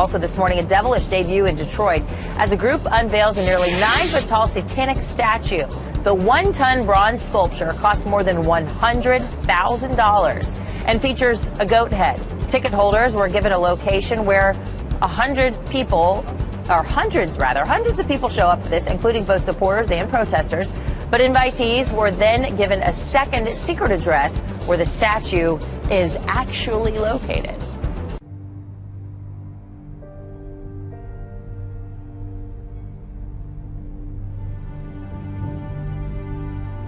Also this morning, a devilish debut in Detroit as a group unveils a nearly 9-foot-tall satanic statue. The 1-ton bronze sculpture cost more than $100,000 and features a goat head. Ticket holders were given a location where hundreds of people show up for this, including both supporters and protesters. But invitees were then given a second secret address where the statue is actually located.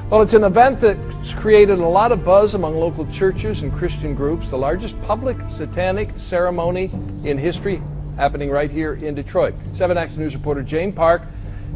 Well, it's an event that's created a lot of buzz among local churches and Christian groups. The largest public satanic ceremony in history happening right here in Detroit. 7 Action News reporter Jane Park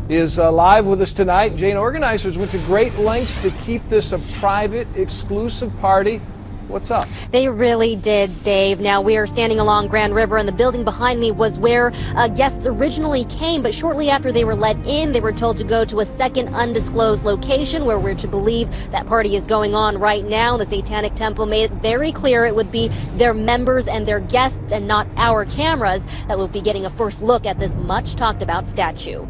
is live with us tonight. Jane, organizers went to great lengths to keep this a private, exclusive party. What's up? They really did, Dave. Now, we are standing along Grand River, and the building behind me was where guests originally came, but shortly after they were let in, they were told to go to a second undisclosed location where we're to believe that party is going on right now. The Satanic Temple made it very clear it would be their members and their guests and not our cameras that will be getting a first look at this much talked about statue.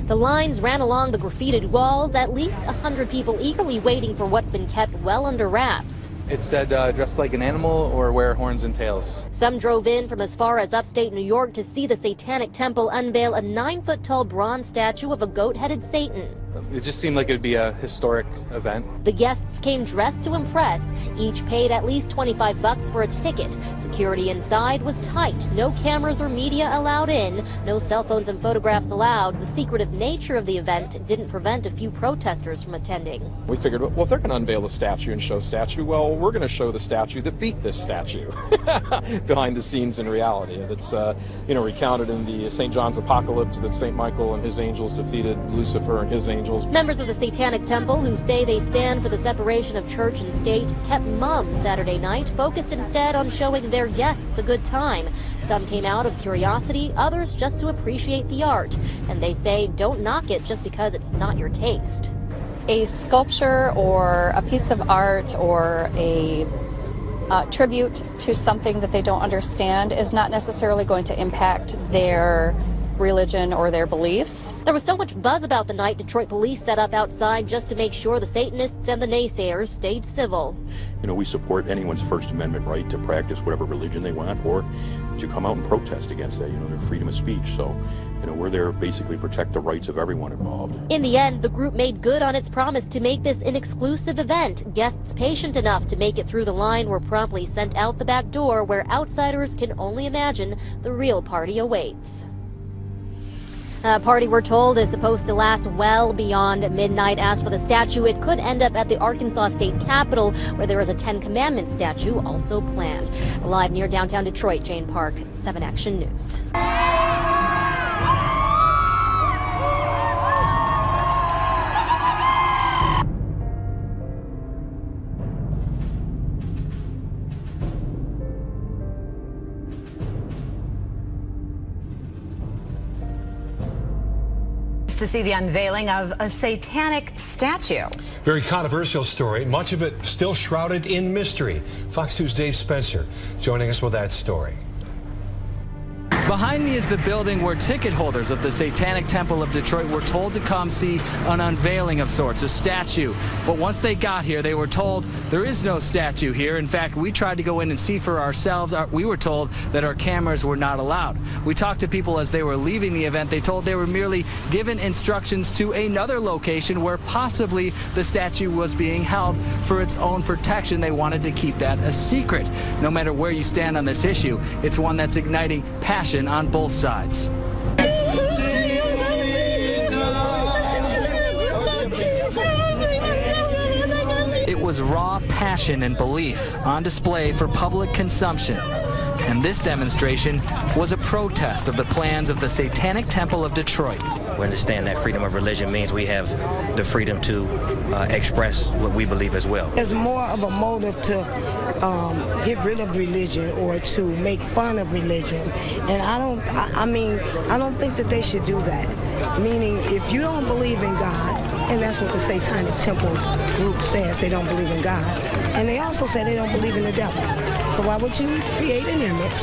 The lines ran along the graffitied walls, at least 100 people eagerly waiting for what's been kept well under wraps. It said dress like an animal or wear horns and tails. Some drove in from as far as upstate New York to see the Satanic Temple unveil a 9-foot-tall bronze statue of a goat-headed Satan. It just seemed like it would be a historic event. The guests came dressed to impress. Each paid at least $25 for a ticket. Security inside was tight. No cameras or media allowed in. No cell phones and photographs allowed. The secretive nature of the event didn't prevent a few protesters from attending. We figured, well, if they're going to unveil a statue and show a statue, well, we're going to show the statue that beat this statue behind the scenes in reality. That's, recounted in the St. John's Apocalypse that St. Michael and his angels defeated Lucifer and his angels. Members of the Satanic Temple, who say they stand for the separation of church and state, kept mum Saturday night, focused instead on showing their guests a good time. Some came out of curiosity, others just to appreciate the art. And they say don't knock it just because it's not your taste. A sculpture or a piece of art or a tribute to something that they don't understand is not necessarily going to impact their religion or their beliefs. There was so much buzz about the night, Detroit police set up outside just to make sure the Satanists and the naysayers stayed civil. We support anyone's First Amendment right to practice whatever religion they want or to come out and protest against that, their freedom of speech. So, we're there to basically protect the rights of everyone involved. In the end, the group made good on its promise to make this an exclusive event. Guests patient enough to make it through the line were promptly sent out the back door where outsiders can only imagine the real party awaits. A party, we're told, is supposed to last well beyond midnight. As for the statue, it could end up at the Arkansas State Capitol, where there is a 10 Commandments statue also planned. Live near downtown Detroit, Jane Park, 7 Action News. To see the unveiling of a satanic statue. Very controversial story, much of it still shrouded in mystery. Fox 2's Dave Spencer joining us with that story. Behind me is the building where ticket holders of the Satanic Temple of Detroit were told to come see an unveiling of sorts, a statue. But once they got here, they were told there is no statue here. In fact, we tried to go in and see for ourselves. We were told that our cameras were not allowed. We talked to people as they were leaving the event. They told they were merely given instructions to another location where possibly the statue was being held for its own protection. They wanted to keep that a secret. No matter where you stand on this issue, it's one that's igniting passion on both sides. It was raw passion and belief on display for public consumption. And this demonstration was a protest of the plans of the Satanic Temple of Detroit. We understand that freedom of religion means we have the freedom to express what we believe as well. There's more of a motive to get rid of religion or to make fun of religion. And I don't think that they should do that. Meaning, if you don't believe in God, And that's what the Satanic Temple group says. They don't believe in God. And they also say they don't believe in the devil. So why would you create an image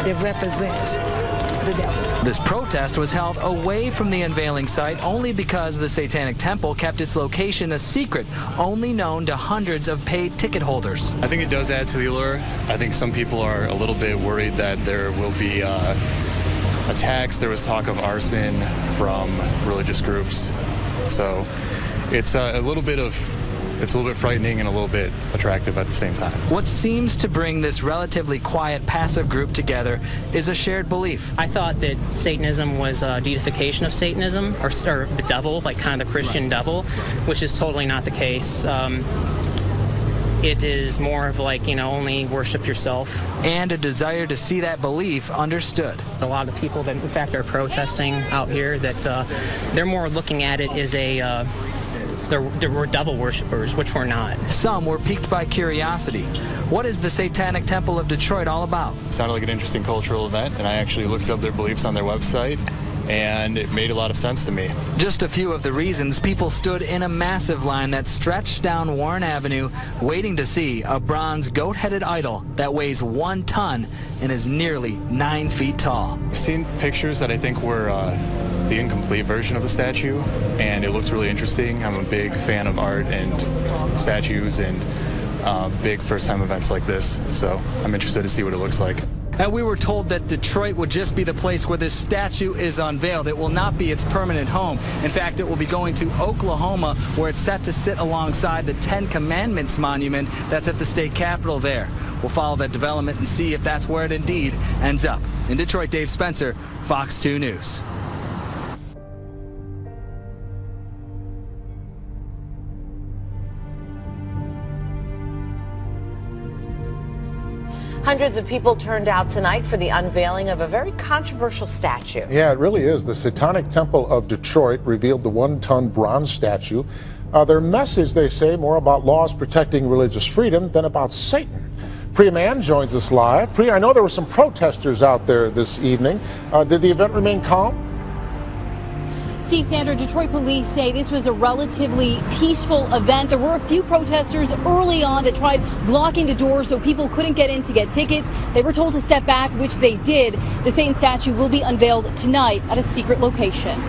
that represents the devil? This protest was held away from the unveiling site only because the Satanic Temple kept its location a secret, only known to hundreds of paid ticket holders. I think it does add to the allure. I think some people are a little bit worried that there will be attacks. There was talk of arson from religious groups. So it's a little bit frightening and a little bit attractive at the same time. What seems to bring this relatively quiet, passive group together is a shared belief. I thought that Satanism was a deification of Satanism, or the devil, like kind of the Christian devil, which is totally not the case. It is more of like, only worship yourself. And a desire to see that belief understood. A lot of people that, in fact, are protesting out here, that they're more looking at it as we're devil worshippers, which we're not. Some were piqued by curiosity. What is the Satanic Temple of Detroit all about? It sounded like an interesting cultural event, and I actually looked up their beliefs on their website, and it made a lot of sense to me. Just a few of the reasons people stood in a massive line that stretched down Warren Avenue, waiting to see a bronze goat-headed idol that weighs 1 ton and is nearly 9 feet tall. I've seen pictures that I think were the incomplete version of the statue, and it looks really interesting. I'm a big fan of art and statues and big first-time events like this, so I'm interested to see what it looks like. And we were told that Detroit would just be the place where this statue is unveiled. It will not be its permanent home. In fact, it will be going to Oklahoma, where it's set to sit alongside the 10 Commandments monument that's at the state capitol there. We'll follow that development and see if that's where it indeed ends up. In Detroit, Dave Spencer, Fox 2 News. Hundreds of people turned out tonight for the unveiling of a very controversial statue. Yeah, it really is. The Satanic Temple of Detroit revealed the 1-ton bronze statue. Their message, they say, more about laws protecting religious freedom than about Satan. Priya Mann joins us live. Priya, I know there were some protesters out there this evening. Did the event remain calm? Steve Sander, Detroit police say this was a relatively peaceful event. There were a few protesters early on that tried blocking the doors so people couldn't get in to get tickets. They were told to step back, which they did. The Satan statue will be unveiled tonight at a secret location.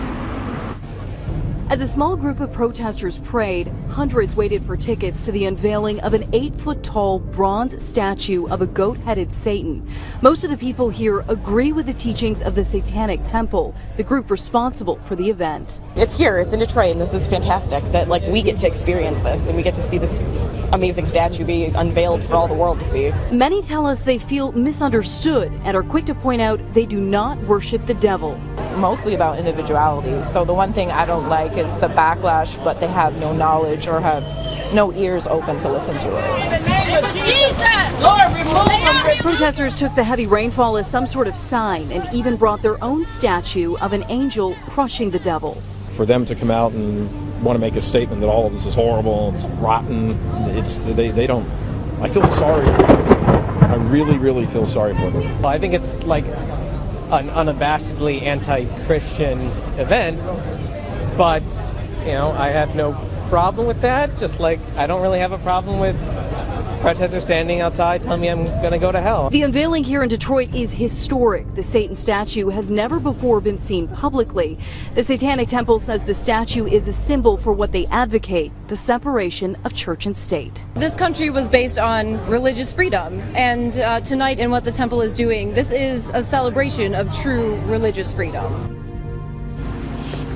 As a small group of protesters prayed, hundreds waited for tickets to the unveiling of an 8-foot-tall bronze statue of a goat-headed Satan. Most of the people here agree with the teachings of the Satanic Temple, the group responsible for the event. It's here, it's in Detroit, and this is fantastic that we get to experience this and we get to see this amazing statue be unveiled for all the world to see. Many tell us they feel misunderstood and are quick to point out they do not worship the devil. Mostly about individuality. So the one thing I don't like is the backlash, but they have no knowledge or have no ears open to listen to it. In the name of Jesus! Lord, remove them! Protesters took the heavy rainfall as some sort of sign and even brought their own statue of an angel crushing the devil. For them to come out and want to make a statement that all of this is horrible, it's rotten, they don't. I feel sorry for them. I really, really feel sorry for them. I think it's like an unabashedly anti-Christian event, but I have no problem with that, just like I don't really have a problem with protesters standing outside telling me I'm going to go to hell. The unveiling here in Detroit is historic. The Satan statue has never before been seen publicly. The Satanic Temple says the statue is a symbol for what they advocate, the separation of church and state. This country was based on religious freedom, and tonight in what the temple is doing, this is a celebration of true religious freedom.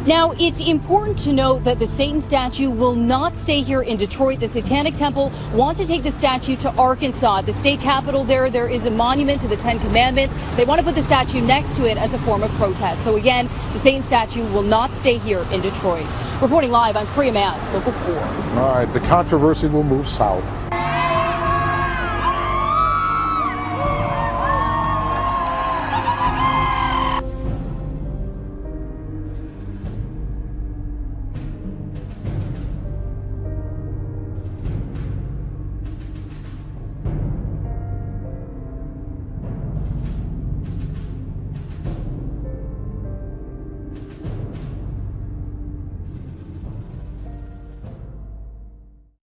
Now, it's important to note that the Satan statue will not stay here in Detroit. The Satanic Temple wants to take the statue to Arkansas. At the state capitol there is a monument to the 10 Commandments. They want to put the statue next to it as a form of protest. So again, the Satan statue will not stay here in Detroit. Reporting live, I'm Priya Mann, Local 4. All right, the controversy will move south.